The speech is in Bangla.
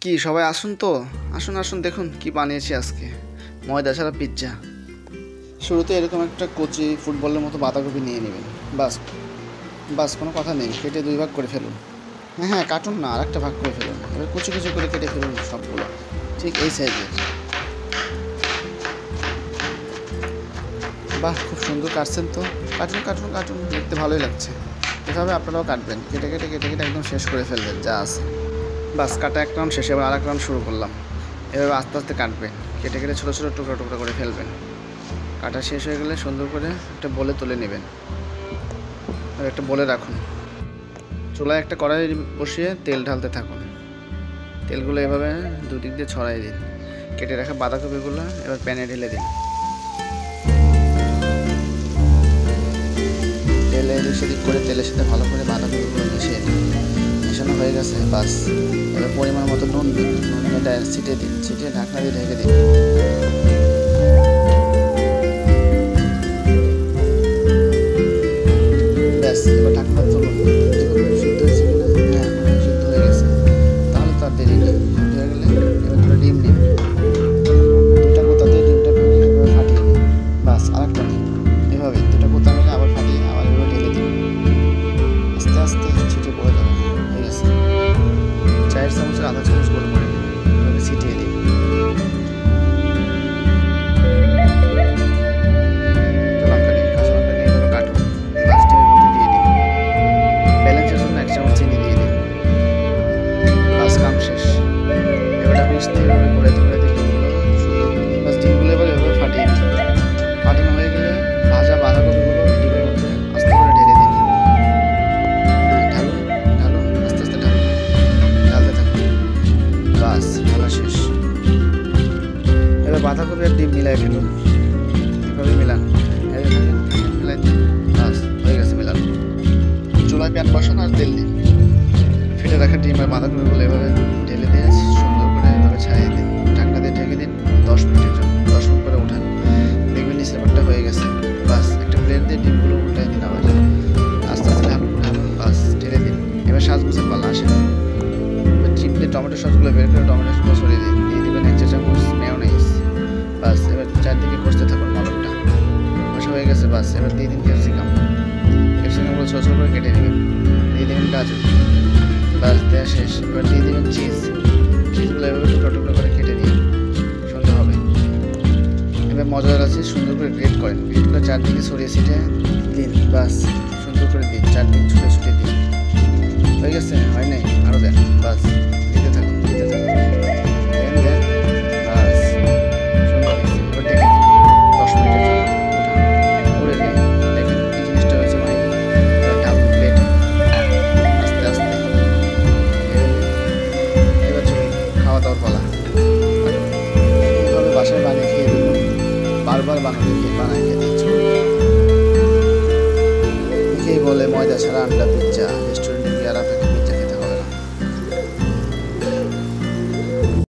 কি সবাই আসুন তো, আসুন আসুন, দেখুন কি বানিয়েছি আজকে, ময়দা ছাড়া পিৎজা। শুরুতে এরকম একটা কচি ফুটবলের মতো বাঁধাকপি নিয়ে নেবেন। বাস বাস, কোনো কথা নেই, কেটে 2 ভাগ করে ফেলুন। হ্যাঁ হ্যাঁ, কাটুন না, আর একটা ভাগ করে ফেলুন। এবার কুচি কুচি করে কেটে ফেলুন সবগুলো, ঠিক এই সাইজের। বাহ, খুব সুন্দর কাটছেন তো। কাটুন কাটুন কাটুন, দেখতে ভালোই লাগছে। এভাবে আপনারাও কাটবেন, কেটে কেটে কেটে কেটে একদম শেষ করে ফেলবেন যা আছে। বাস, কাটা এক রাউন্ড শেষে, এবার আর এক রাউন্ড শুরু করলাম। এভাবে আস্তে আস্তে কাটবেন, কেটে কেটে ছোটো ছোটো টুকরা টুকরা করে ফেলবেন। কাটা শেষ হয়ে গেলে সুন্দর করে একটা বলে তুলে নেবেন, আর একটা বলে রাখুন। চুলায় একটা কড়াই বসিয়ে তেল ঢালতে থাকুন। তেলগুলো এভাবে দুদিক দিয়ে ছড়াই দিন। কেটে রাখা বাঁধাকপিগুলো এবার প্যানে ঢেলে দিন। তেলে এদিক সেদিক করে তেলের সাথে ভালো করে বাঁধাকপিগুলো মিশিয়ে দিন। মেশানো হয়ে গেছে, বাস এবার পরিমাণ মতো নুন দিন। নুন এটা ছিটিয়ে দিন, ছিটিয়ে ঢাকনা দিয়ে ঢেকে দিন। ব্যাস, এবার ঢাকনা তুলুন। দেখুন সিদ্ধ হয়েছে কিনা। হ্যাঁ, সিদ্ধ হয়ে গেছে। তাহলে তো আর দেরি নেই, সিদ্ধ হয়ে গেলে এবার দুটো ডিম নিন। দুটা কোথা দিয়ে ডিমটা ভেঙে এভাবে ফাটিয়ে নিন। বাস, আরেকটা নিন। এভাবে দুটা কোথা মিলে আবার ফাটিয়ে আবার এভাবে ঢেলে দিন। আস্তে আস্তে ছিটে পড়ে যাবে। হয়ে গেছে। চায়ের চামচের আধা চামচ গোল করে দিন, এভাবে ছিটিয়ে দিন। লঙ্কা নিন, কাঁচা লঙ্কা নিয়ে এভাবে কাটুন। বাস, ডিমের মধ্যে দিয়ে দিন। ব্যালেন্সের জন্য 1 চামচ চিনি দিয়ে দিন। বাস, কাম শেষ। এবার আপনি এভাবে ঘোরাতে ঘোরাতে ডিমগুলো সুন্দর, বাস ডিমগুলো এবার এভাবে ফাটিয়ে দিন। ফাটানো হয়ে গেলে ভাজা বাঁধাকপিগুলো ডিমের মধ্যে আস্তে করে ঢেলে দিন। ঢালুন ঢালুন, আস্তে আস্তে ঢালুন, ঢালতে থাকুন। বাস, ঢালা শেষ। এবার বাঁধাকপি আর ডিম মিলাই ফেলুন। এভাবে মিলান, মিলাই দিন। বাস, হয়ে গেছে মেলানো। চুলায় প্যান বসান আর তেল দিন। ফেটে রাখা ডিম আর বাঁধাকপিগুলো এভাবে ঢেলে দিয়ে সুন্দর করে এভাবে ছাড়িয়ে দিন। ঢাকনা দিয়ে ঢেকে দিন 10 মিনিটের জন্য। 10 মিনিট পরে উঠান, দেখবেন নিচের পাটটা হয়ে গেছে। বাস, একটা প্লেট দিয়ে ডিমগুলো উল্টাই দিন আবার। আস্তে আস্তে ঢালুন ঢালুন, বাস ঢেলে দিন। এবার সাজগোজের পালা আসেন। এবার চিপ দিয়ে টমেটো সসগুলো বের করে টমেটো সসগুলো ছড়িয়ে দিন। দিয়ে দেবেন 1 চা চামচ মেয়োনিজ। বাস, এবার চারদিকে কষতে থাকুন মলমটা। কষা হয়ে গেছে, বাস এবার দিয়ে দিন ক্যাপসিকাম। ক্যাপসিকামগুলো ছোটো ছোটো করে কেটে নেবেন। দিয়ে দেবেন গাজর। বাস, দেওয়া শেষ। এবার দিয়ে দেবেন চিজ। চিজগুলো এভাবে টুকরো টুকরো করে কেটে নিন, সুন্দর হবে। এবার মজাদার আছে, সুন্দর করে গ্রেট করেন। গ্রেট করে চারদিকে ছড়িয়ে ছিটিয়ে দিন। বাস, সুন্দর করে দিন, চারদিকে ছুটে ছুটে দিন। হয়ে গেছে? হয় নাই? আরও দেন। বাস, দিতে থাকুন দিতে থাকুন, দেন দেন। বাস, সুন্দর হয়েছে। এবার ডেকে দিন 10 মিনিটের জন্য। করে নিয়ে দেখেন কি জিনিসটা হয়েছে ভাই। এবার ঢাকুন প্লেটে আস্তে আস্তে। এবার চলুন খাওয়া দাওয়ার পালা। এইভাবে বাসায় বানিয়ে খেয়ে দেখুন, বারবার বানায় খেতে ইচ্ছে করবে। একেই বলে ময়দা ছাড়া আন্ডা পিৎজা।